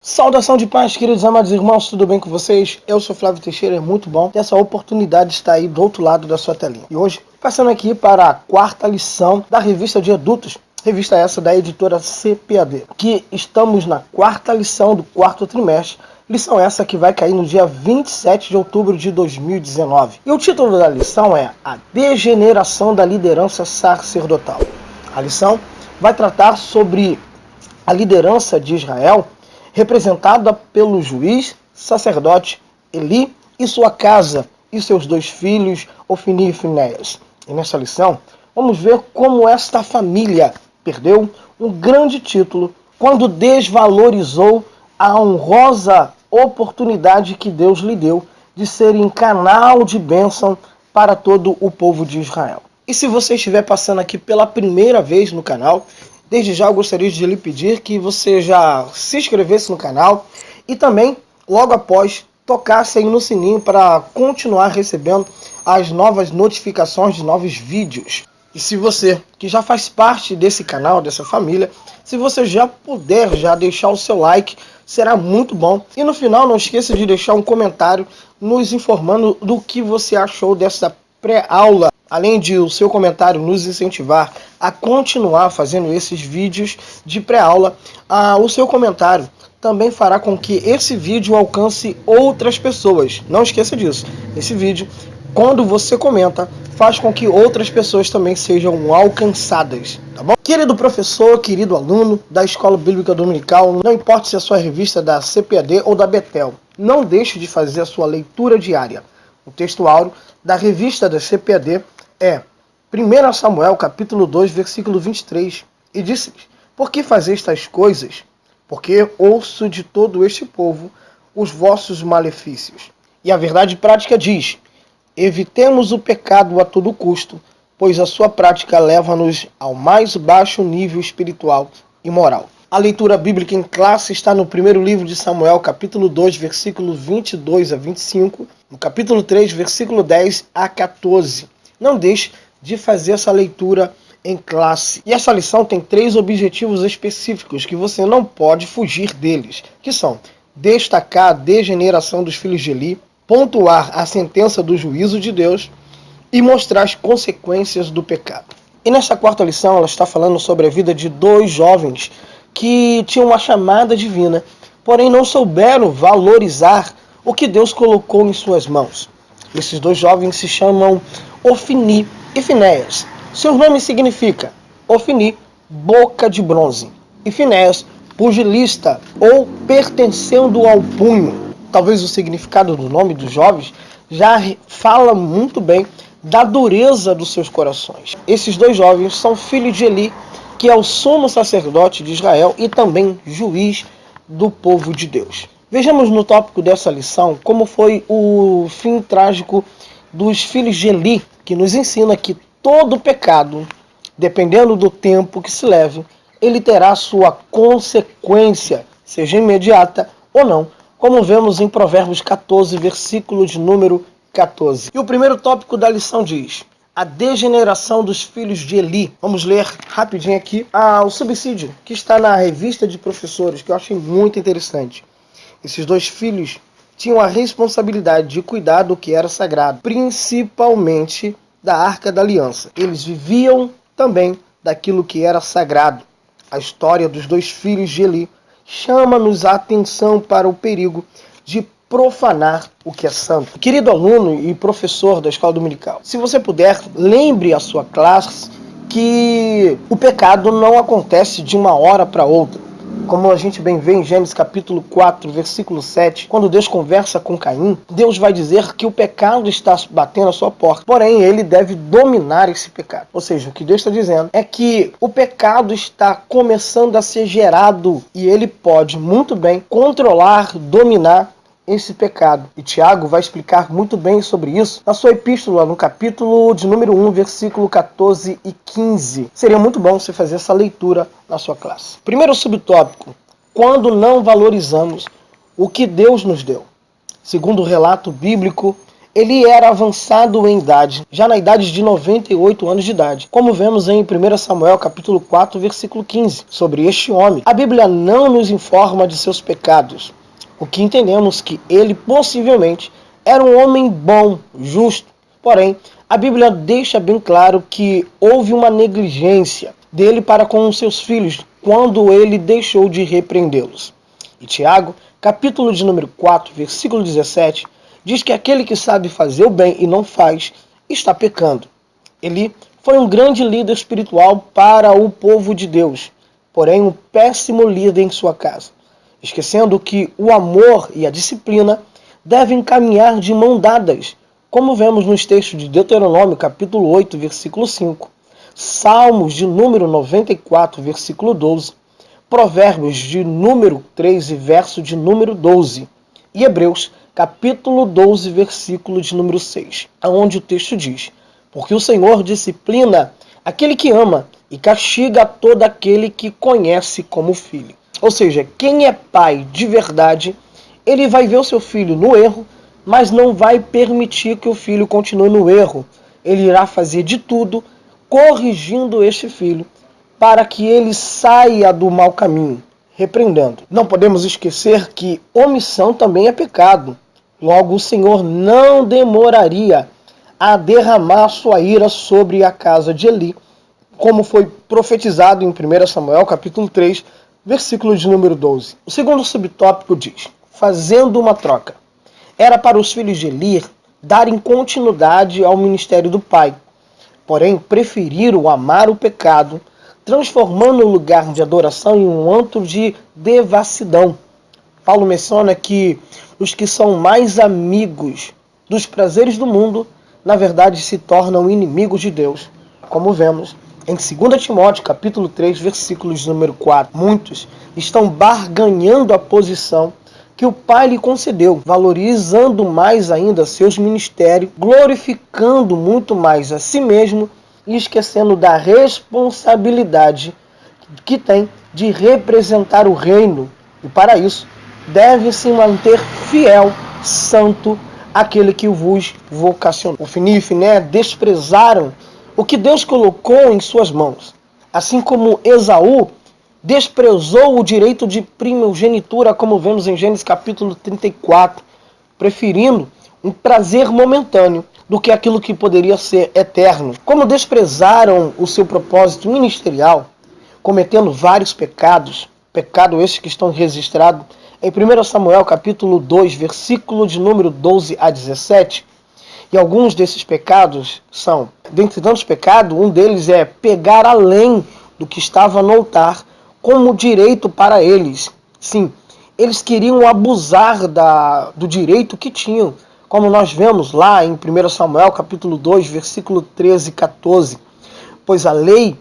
Saudação de paz, queridos amados irmãos, tudo bem com vocês? Eu sou Flávio Teixeira, é muito bom ter essa oportunidade de estar aí do outro lado da sua telinha. E hoje, passando aqui para a quarta lição da revista de adultos, revista essa da editora CPAD, que estamos na quarta lição do quarto trimestre, lição essa que vai cair no dia 27 de outubro de 2019. E o título da lição é A Degeneração da Liderança Sacerdotal. A lição vai tratar sobre a liderança de Israel, representada pelo juiz, sacerdote Eli e sua casa e seus dois filhos, Ofni e Finéias. E nessa lição, vamos ver como esta família perdeu um grande título quando desvalorizou a honrosa oportunidade que Deus lhe deu de serem canal de bênção para todo o povo de Israel. E se você estiver passando aqui pela primeira vez no canal, desde já eu gostaria de lhe pedir que você já se inscrevesse no canal e também, logo após, tocasse aí no sininho para continuar recebendo as novas notificações de novos vídeos. E se você, que já faz parte desse canal, dessa família, se você já puder já deixar o seu like, será muito bom. E no final, não esqueça de deixar um comentário nos informando do que você achou dessa pré-aula. Além de o seu comentário nos incentivar a continuar fazendo esses vídeos de pré-aula, o seu comentário também fará com que esse vídeo alcance outras pessoas. Não esqueça disso. Esse vídeo, quando você comenta, faz com que outras pessoas também sejam alcançadas, tá bom? Querido professor, querido aluno da Escola Bíblica Dominical, não importa se é a sua revista da CPAD ou da Betel, não deixe de fazer a sua leitura diária. O texto áureo da revista da CPAD é 1 Samuel capítulo 2, versículo 23, e disse-lhes: Por que fazeis estas coisas? Porque ouço de todo este povo os vossos malefícios. E a verdade prática diz: evitemos o pecado a todo custo, pois a sua prática leva-nos ao mais baixo nível espiritual e moral. A leitura bíblica em classe está no primeiro livro de Samuel, capítulo 2, versículo 22 a 25, no capítulo 3, versículo 10 a 14. Não deixe de fazer essa leitura em classe. E essa lição tem 3 objetivos específicos que você não pode fugir deles, que são destacar a degeneração dos filhos de Eli, pontuar a sentença do juízo de Deus e mostrar as consequências do pecado. E nessa quarta lição ela está falando sobre a vida de 2 jovens que tinham uma chamada divina, porém não souberam valorizar o que Deus colocou em suas mãos. Esses 2 jovens se chamam Ofni e Finéias. Seu nome significa Ofni, boca de bronze, e Finéias, pugilista ou pertencendo ao punho. Talvez o significado do nome dos jovens já fala muito bem da dureza dos seus corações. Esses 2 jovens são filhos de Eli, que é o sumo sacerdote de Israel e também juiz do povo de Deus. Vejamos no tópico dessa lição como foi o fim trágico dos filhos de Eli, que nos ensina que todo pecado, dependendo do tempo que se leve, ele terá sua consequência, seja imediata ou não, como vemos em Provérbios 14, versículo de número 14. E o primeiro tópico da lição diz: a degeneração dos filhos de Eli. Vamos ler rapidinho aqui o subsídio que está na revista de professores, que eu achei muito interessante. Esses 2 filhos tinham a responsabilidade de cuidar do que era sagrado, principalmente da Arca da Aliança. Eles viviam também daquilo que era sagrado. A história dos 2 filhos de Eli chama-nos a atenção para o perigo de profanar o que é santo. Querido aluno e professor da Escola Dominical, se você puder, lembre a sua classe que o pecado não acontece de uma hora para outra. Como a gente bem vê em Gênesis capítulo 4, versículo 7, quando Deus conversa com Caim, Deus vai dizer que o pecado está batendo à sua porta, porém ele deve dominar esse pecado. Ou seja, o que Deus está dizendo é que o pecado está começando a ser gerado e ele pode muito bem controlar, dominar esse pecado. E Tiago vai explicar muito bem sobre isso na sua epístola, no capítulo de número 1, versículo 14 e 15. Seria muito bom você fazer essa leitura na sua classe. Primeiro subtópico: quando não valorizamos o que Deus nos deu. Segundo o relato bíblico, ele era avançado em idade, já na idade de 98 anos de idade, como vemos em 1 Samuel capítulo 4, versículo 15, sobre este homem. A Bíblia não nos informa de seus pecados, o que entendemos que ele possivelmente era um homem bom, justo. Porém, a Bíblia deixa bem claro que houve uma negligência dele para com os seus filhos quando ele deixou de repreendê-los. E Tiago, capítulo de número 4, versículo 17, diz que aquele que sabe fazer o bem e não faz, está pecando. Ele foi um grande líder espiritual para o povo de Deus, porém um péssimo líder em sua casa, esquecendo que o amor e a disciplina devem caminhar de mão dadas, como vemos nos textos de Deuteronômio, capítulo 8, versículo 5, Salmos de número 94, versículo 12, Provérbios de número 13, verso de número 12, e Hebreus, capítulo 12, versículo de número 6, onde o texto diz: porque o Senhor disciplina aquele que ama e castiga todo aquele que conhece como filho. Ou seja, quem é pai de verdade, ele vai ver o seu filho no erro, mas não vai permitir que o filho continue no erro. Ele irá fazer de tudo, corrigindo este filho, para que ele saia do mau caminho, repreendendo. Não podemos esquecer que omissão também é pecado. Logo, o Senhor não demoraria a derramar sua ira sobre a casa de Eli, como foi profetizado em 1 Samuel, capítulo 3, versículo de número 12. O segundo subtópico diz: fazendo uma troca. Era para os filhos de Eli darem continuidade ao ministério do pai, porém preferiram amar o pecado, transformando o lugar de adoração em um antro de devassidão. Paulo menciona que os que são mais amigos dos prazeres do mundo, na verdade se tornam inimigos de Deus, como vemos em 2 Timóteo, capítulo 3, versículos número 4. Muitos estão barganhando a posição que o Pai lhe concedeu, valorizando mais ainda seus ministérios, glorificando muito mais a si mesmo e esquecendo da responsabilidade que tem de representar o reino. E para isso, deve se manter fiel, santo, aquele que vos vocacionou. Ofni e Finé desprezaram o que Deus colocou em suas mãos, assim como Esaú desprezou o direito de primogenitura, como vemos em Gênesis capítulo 34, preferindo um prazer momentâneo do que aquilo que poderia ser eterno. Como desprezaram o seu propósito ministerial, cometendo vários pecados, pecados esses que estão registrados em 1 Samuel capítulo 2, versículo de número 12 a 17, e alguns desses pecados são, dentre tantos pecados, um deles é pegar além do que estava no altar como direito para eles. Sim, eles queriam abusar do direito que tinham, como nós vemos lá em 1 Samuel capítulo 2, versículo 13 e 14, pois a lei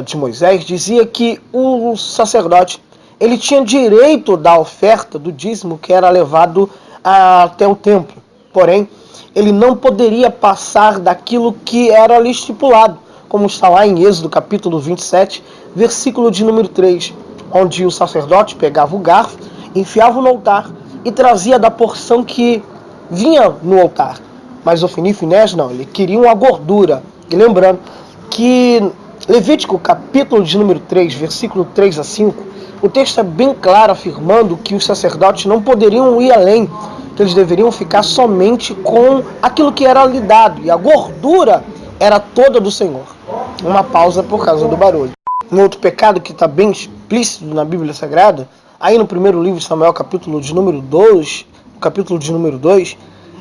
de Moisés dizia que o sacerdote ele tinha direito da oferta do dízimo que era levado até o templo. Porém, ele não poderia passar daquilo que era ali estipulado, como está lá em Êxodo capítulo 27, versículo de número 3, onde o sacerdote pegava o garfo, enfiava no altar e trazia da porção que vinha no altar. Mas Ofni e Finéias não, ele queriam a gordura. E lembrando que Levítico capítulo de número 3, versículo 3 a 5, o texto é bem claro afirmando que os sacerdotes não poderiam ir além, que eles deveriam ficar somente com aquilo que era lhe dado, e a gordura era toda do Senhor. Uma pausa por causa do barulho. Um outro pecado que está bem explícito na Bíblia Sagrada, aí no primeiro livro de Samuel, capítulo de número 2,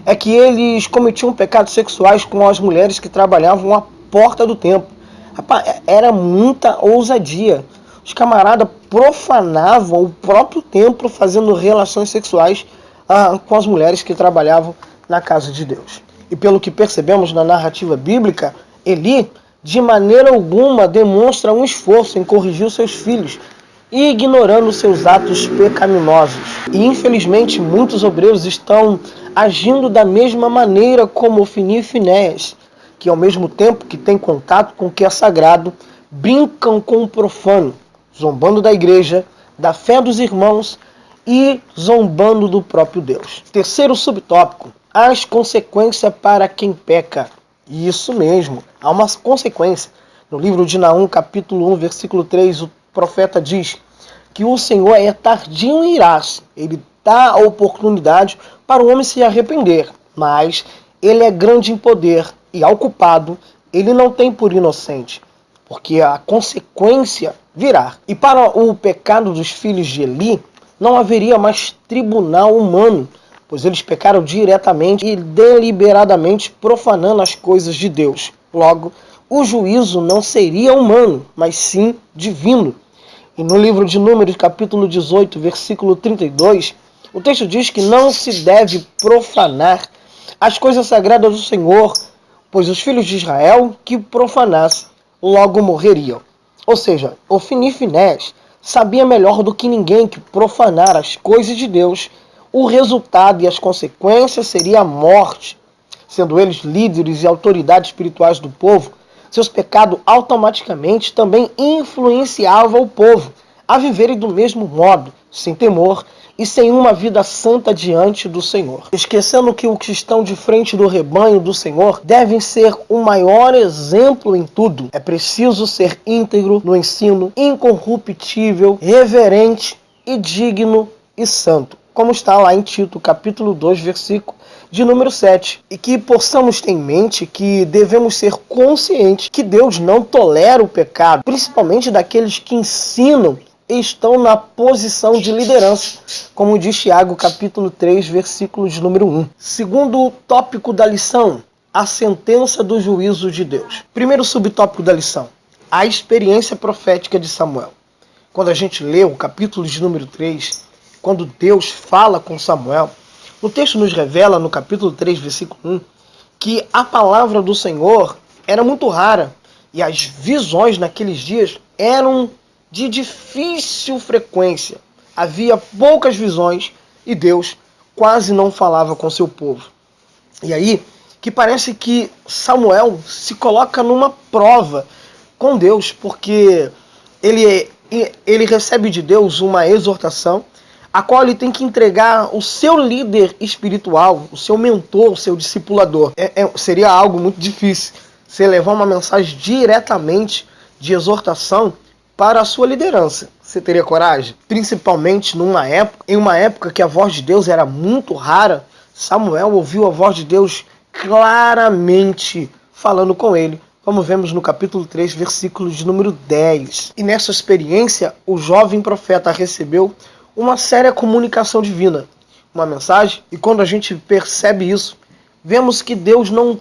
é que eles cometiam pecados sexuais com as mulheres que trabalhavam à porta do templo. Rapaz, era muita ousadia. Os camaradas profanavam o próprio templo fazendo relações sexuais com as mulheres que trabalhavam na casa de Deus. E pelo que percebemos na narrativa bíblica, Eli, de maneira alguma, demonstra um esforço em corrigir os seus filhos, ignorando seus atos pecaminosos. E infelizmente muitos obreiros estão agindo da mesma maneira como Ofni e Finéias, que ao mesmo tempo que têm contato com o que é sagrado, brincam com o profano, zombando da igreja, da fé dos irmãos e zombando do próprio Deus. Terceiro subtópico, as consequências para quem peca. Isso mesmo, há uma consequência. No livro de Naum, capítulo 1, versículo 3, o profeta diz que o Senhor é tardio em irar-se. Ele dá a oportunidade para o homem se arrepender, mas ele é grande em poder e ao culpado ele não tem por inocente, porque a consequência virá. E para o pecado dos filhos de Eli, não haveria mais tribunal humano, pois eles pecaram diretamente e deliberadamente profanando as coisas de Deus. Logo, o juízo não seria humano, mas sim divino. E no livro de Números, capítulo 18, versículo 32, o texto diz que não se deve profanar as coisas sagradas do Senhor, pois os filhos de Israel que profanassem logo morreriam. Ou seja, Ofni e Finés sabia melhor do que ninguém que profanar as coisas de Deus, o resultado e as consequências seria a morte. Sendo eles líderes e autoridades espirituais do povo, seus pecados automaticamente também influenciavam o povo a viverem do mesmo modo, sem temor e sem uma vida santa diante do Senhor. Esquecendo que os que estão de frente do rebanho do Senhor devem ser o maior exemplo em tudo. É preciso ser íntegro no ensino, incorruptível, reverente e digno e santo, como está lá em Tito, capítulo 2, versículo de número 7. E que possamos ter em mente que devemos ser conscientes que Deus não tolera o pecado, principalmente daqueles que ensinam e estão na posição de liderança, como diz Tiago, capítulo 3, versículo de número 1. Segundo tópico da lição, a sentença do juízo de Deus. Primeiro subtópico da lição, a experiência profética de Samuel. Quando a gente lê o capítulo de número 3, quando Deus fala com Samuel, o texto nos revela, no capítulo 3, versículo 1, que a palavra do Senhor era muito rara e as visões naqueles dias eram de difícil frequência. Havia poucas visões e Deus quase não falava com seu povo. E aí, que parece que Samuel se coloca numa prova com Deus, porque ele recebe de Deus uma exortação, a qual ele tem que entregar o seu líder espiritual, o seu mentor, o seu discipulador. Seria algo muito difícil você levar uma mensagem diretamente de exortação para a sua liderança. Você teria coragem? Principalmente em uma época que a voz de Deus era muito rara, Samuel ouviu a voz de Deus claramente falando com ele, como vemos no capítulo 3, versículo de número 10. E nessa experiência, o jovem profeta recebeu uma séria comunicação divina, uma mensagem, e quando a gente percebe isso, vemos que Deus não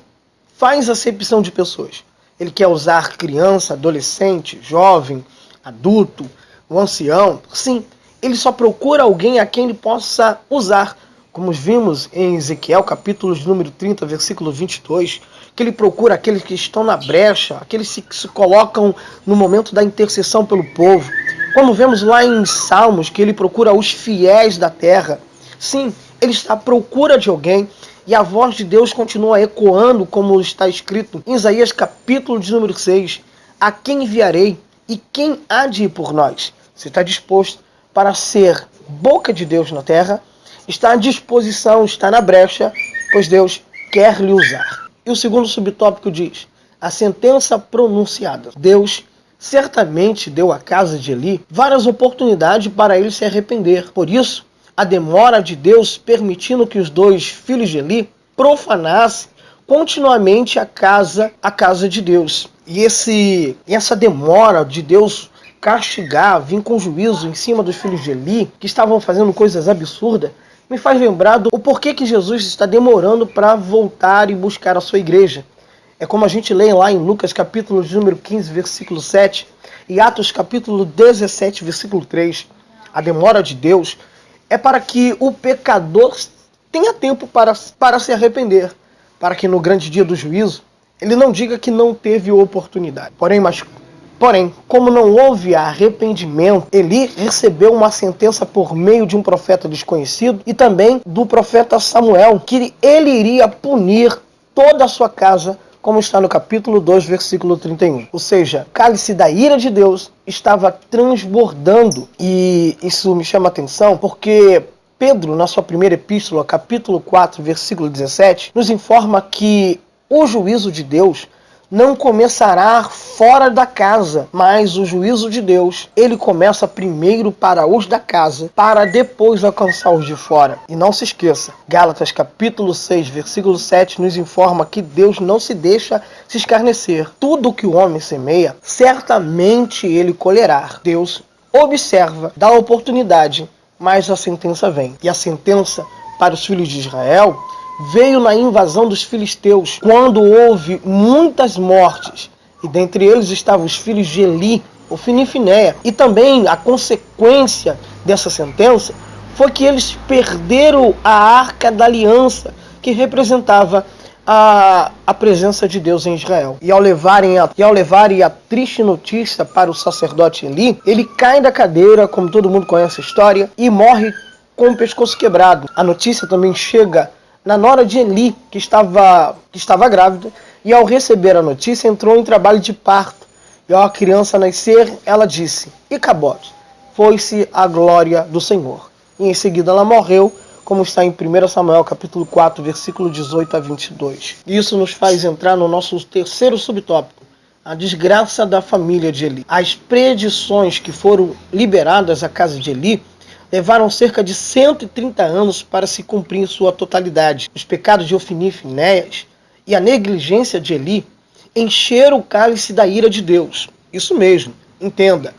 faz acepção de pessoas. Ele quer usar criança, adolescente, jovem, adulto, o ancião. Sim, ele só procura alguém a quem ele possa usar. Como vimos em Ezequiel, capítulo de número 30, versículo 22, que ele procura aqueles que estão na brecha, aqueles que se colocam no momento da intercessão pelo povo. Como vemos lá em Salmos, que ele procura os fiéis da terra. Sim, ele está à procura de alguém e a voz de Deus continua ecoando, como está escrito em Isaías capítulo de número 6. A quem enviarei e quem há de ir por nós? Você está disposto para ser boca de Deus na terra? Está à disposição, está na brecha, pois Deus quer lhe usar. E o segundo subtópico diz, a sentença pronunciada. Deus certamente deu à casa de Eli várias oportunidades para ele se arrepender. Por isso, a demora de Deus permitindo que os dois filhos de Eli profanassem continuamente a casa de Deus. E essa demora de Deus castigar, vir com juízo em cima dos filhos de Eli, que estavam fazendo coisas absurdas, me faz lembrar do porquê que Jesus está demorando para voltar e buscar a sua igreja. É como a gente lê lá em Lucas capítulo de número 15, versículo 7, e Atos capítulo 17, versículo 3. A demora de Deus é para que o pecador tenha tempo para se arrepender, para que no grande dia do juízo ele não diga que não teve oportunidade. Porém, como não houve arrependimento, Eli recebeu uma sentença por meio de um profeta desconhecido e também do profeta Samuel, que ele iria punir toda a sua casa, como está no capítulo 2, versículo 31. Ou seja, o cálice da ira de Deus estava transbordando. E isso me chama a atenção porque Pedro, na sua primeira epístola, capítulo 4, versículo 17, nos informa que o juízo de Deus não começará fora da casa, mas o juízo de Deus, ele começa primeiro para os da casa, para depois alcançar os de fora. E não se esqueça, Gálatas capítulo 6, versículo 7 nos informa que Deus não se deixa se escarnecer. Tudo que o homem semeia, certamente ele colherá. Deus observa, dá oportunidade, mas a sentença vem. E a sentença para os filhos de Israel veio na invasão dos filisteus, quando houve muitas mortes, e dentre eles estavam os filhos de Eli, Ofni e Finéia. E também a consequência dessa sentença foi que eles perderam a Arca da Aliança, que representava a presença de Deus em Israel. E ao levarem a triste notícia para o sacerdote Eli, ele cai da cadeira, como todo mundo conhece a história, e morre com o pescoço quebrado. A notícia também chega na nora de Eli, que estava grávida, e ao receber a notícia entrou em trabalho de parto. E ao a criança nascer, ela disse: Icabote, foi-se a glória do Senhor. E em seguida ela morreu, como está em 1 Samuel capítulo 4, versículo 18 a 22. Isso nos faz entrar no nosso terceiro subtópico, a desgraça da família de Eli. As predições que foram liberadas à casa de Eli levaram cerca de 130 anos para se cumprir em sua totalidade. Os pecados de Ofni e Finéias e a negligência de Eli encheram o cálice da ira de Deus. Isso mesmo, entenda.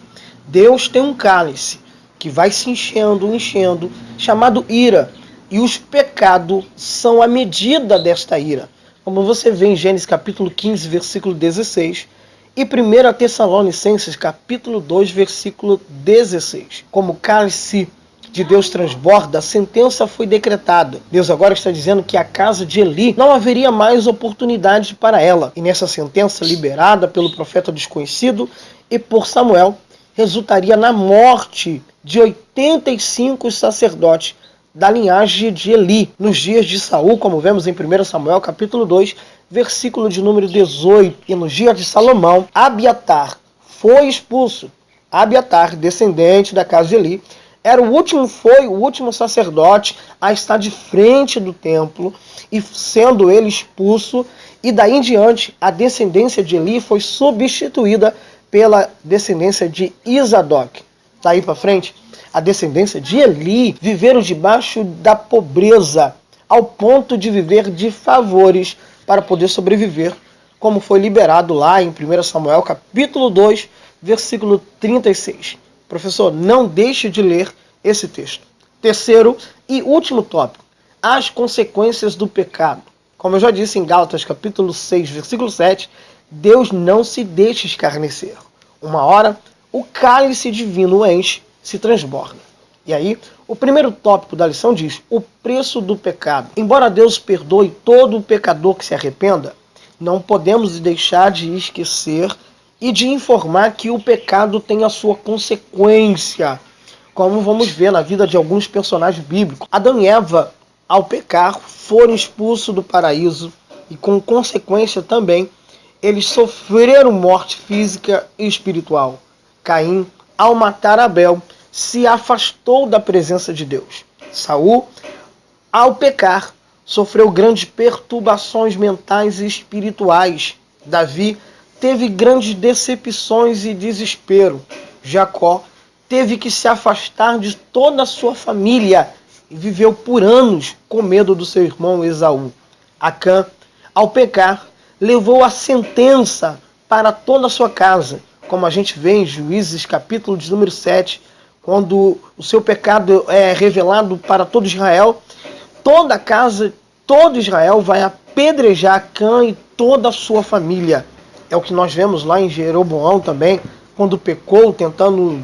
Deus tem um cálice que vai se enchendo, chamado ira. E os pecados são a medida desta ira. Como você vê em Gênesis capítulo 15, versículo 16, e 1 Tessalonicenses capítulo 2, versículo 16. Como o cálice de Deus transborda, a sentença foi decretada. Deus agora está dizendo que a casa de Eli não haveria mais oportunidade para ela. E nessa sentença liberada pelo profeta desconhecido e por Samuel, resultaria na morte de 85 sacerdotes da linhagem de Eli, nos dias de Saul, como vemos em 1 Samuel capítulo 2, versículo de número 18. E nos dias de Salomão, Abiatar foi expulso. Abiatar, descendente da casa de Eli, foi o último sacerdote a estar de frente do templo, e sendo ele expulso, e daí em diante a descendência de Eli foi substituída pela descendência de Isadoc. Daí para frente, a descendência de Eli viveram debaixo da pobreza, ao ponto de viver de favores para poder sobreviver, como foi liberado lá em 1 Samuel capítulo 2, versículo 36. Professor, não deixe de ler esse texto. Terceiro e último tópico, as consequências do pecado. Como eu já disse em Gálatas capítulo 6, versículo 7, Deus não se deixa escarnecer. Uma hora, o cálice divino enche, se transborda. E aí, o primeiro tópico da lição diz: o preço do pecado. Embora Deus perdoe todo o pecador que se arrependa, não podemos deixar de esquecer e de informar que o pecado tem a sua consequência, como vamos ver na vida de alguns personagens bíblicos. Adão e Eva, ao pecar, foram expulsos do paraíso e, com consequência também, eles sofreram morte física e espiritual. Caim, ao matar Abel, se afastou da presença de Deus. Saul, ao pecar, sofreu grandes perturbações mentais e espirituais. Davi teve grandes decepções e desespero. Jacó teve que se afastar de toda a sua família e viveu por anos com medo do seu irmão Esaú. Acã, ao pecar, levou a sentença para toda a sua casa, como a gente vê em Juízes capítulo de número 7, quando o seu pecado é revelado para todo Israel, toda a casa, todo Israel vai apedrejar Acã e toda a sua família. É o que nós vemos lá em Jeroboão também, quando pecou, tentando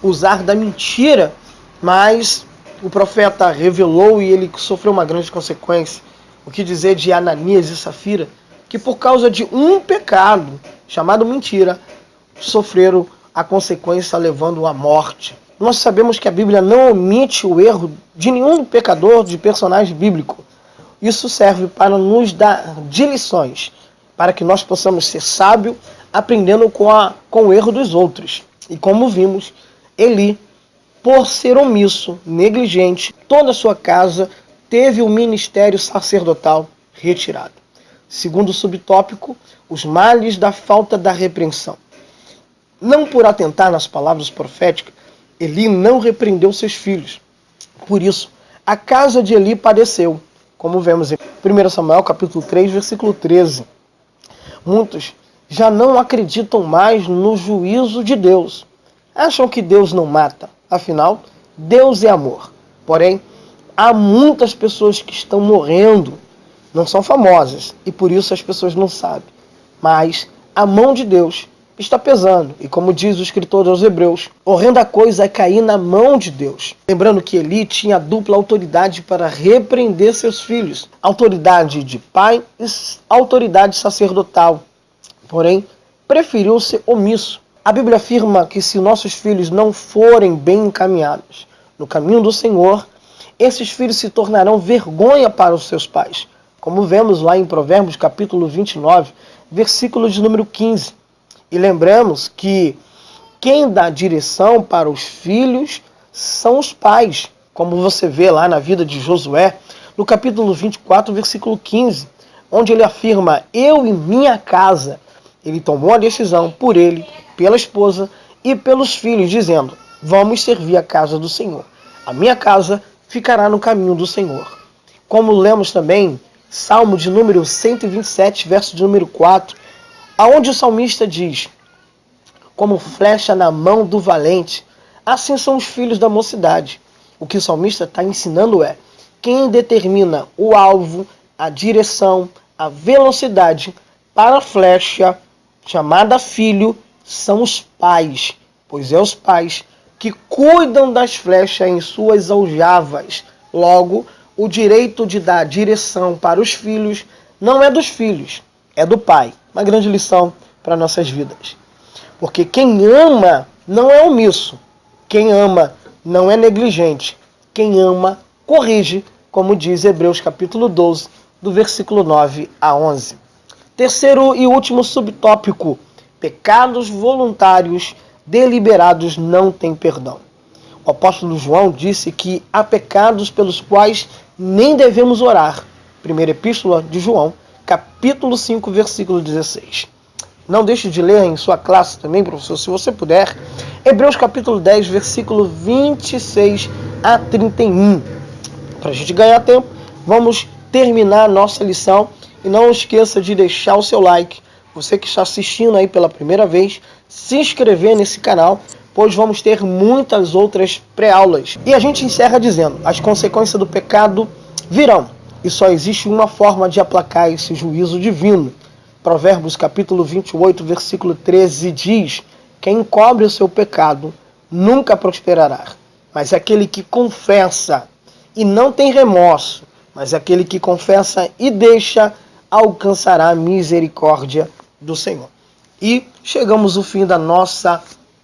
usar da mentira, mas o profeta revelou e ele sofreu uma grande consequência. O que dizer de Ananias e Safira, que por causa de um pecado, chamado mentira, sofreram a consequência levando à morte. Nós sabemos que a Bíblia não omite o erro de nenhum pecador, de personagem bíblico. Isso serve para nos dar de lições, para que nós possamos ser sábios, aprendendo com o erro dos outros. E como vimos, Eli por ser omisso, negligente, toda a sua casa teve o ministério sacerdotal retirado. Segundo subtópico, os males da falta da repreensão. Não por atentar nas palavras proféticas, Eli não repreendeu seus filhos. Por isso, a casa de Eli padeceu, como vemos em 1 Samuel capítulo 3, versículo 13. Muitos já não acreditam mais no juízo de Deus. Acham que Deus não mata. Afinal, Deus é amor. Porém, há muitas pessoas que estão morrendo. Não são famosas e por isso as pessoas não sabem. Mas a mão de Deus está pesando. E como diz o escritor aos Hebreus, horrenda coisa é cair na mão de Deus. Lembrando que Eli tinha dupla autoridade para repreender seus filhos. Autoridade de pai e autoridade sacerdotal. Porém, preferiu ser omisso. A Bíblia afirma que se nossos filhos não forem bem encaminhados no caminho do Senhor, esses filhos se tornarão vergonha para os seus pais. Como vemos lá em Provérbios capítulo 29, versículo de número 15. E lembramos que quem dá direção para os filhos são os pais. Como você vê lá na vida de Josué, no capítulo 24, versículo 15, onde ele afirma, eu e minha casa. Ele tomou a decisão por ele, pela esposa e pelos filhos, dizendo, vamos servir a casa do Senhor. A minha casa ficará no caminho do Senhor. Como lemos também, Salmo de número 127, verso de número 4, aonde o salmista diz, como flecha na mão do valente, assim são os filhos da mocidade. O que o salmista está ensinando é, quem determina o alvo, a direção, a velocidade para a flecha, chamada filho, são os pais, pois é os pais que cuidam das flechas em suas aljavas. Logo, o direito de dar direção para os filhos não é dos filhos, é do pai. Uma grande lição para nossas vidas. Porque quem ama não é omisso, quem ama não é negligente, quem ama corrige, como diz Hebreus capítulo 12, do versículo 9 a 11. Terceiro e último subtópico, pecados voluntários deliberados não têm perdão. O apóstolo João disse que há pecados pelos quais nem devemos orar. Primeira epístola de João, capítulo 5, versículo 16. Não deixe de ler em sua classe também, professor, se você puder, Hebreus capítulo 10, versículo 26 a 31. Para a gente ganhar tempo, vamos terminar a nossa lição. E não esqueça de deixar o seu like. Você que está assistindo aí pela primeira vez, se inscrever nesse canal, pois vamos ter muitas outras pré-aulas. E a gente encerra dizendo, as consequências do pecado virão. E só existe uma forma de aplacar esse juízo divino. Provérbios capítulo 28, versículo 13 diz, quem encobre o seu pecado nunca prosperará. Mas aquele que confessa e não tem remorso, mas aquele que confessa e deixa, alcançará a misericórdia do Senhor. E chegamos ao fim da nossa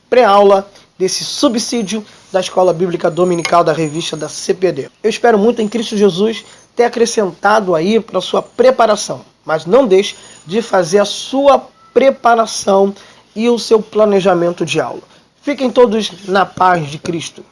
pré-aula desse subsídio da Escola Bíblica Dominical da revista da CPD. Eu espero muito em Cristo Jesus ter acrescentado aí para a sua preparação. Mas não deixe de fazer a sua preparação e o seu planejamento de aula. Fiquem todos na paz de Cristo.